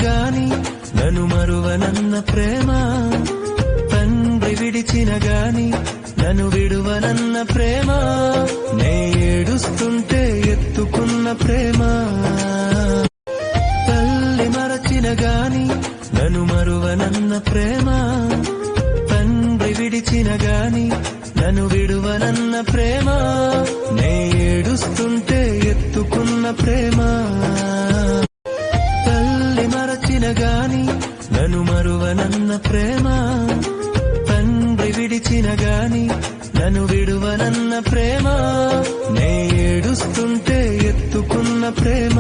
గాని నన్ను మరువనన్న ప్రేమ, తండ్రి విడిచిన గాని నన్ను విడువనన్న ప్రేమ, నే ఏడుస్తుంటే ఎత్తుకున్న ప్రేమ, తల్లి మరచిన గాని నన్ను మరువనన్న ప్రేమ, తండ్రి విడిచిన గాని నన్ను విడువనన్న ప్రేమ, నే ఏడుస్తుంటే ఎత్తుకున్న ప్రేమ, తల్లి మరచిన గాని నన్ను మరువనన్న ప్రేమ, తండ్రి విడిచిన గాని నన్ను విడువనన్న ప్రేమ, నే ఏడుస్తుంటే ఎత్తుకున్న ప్రేమ.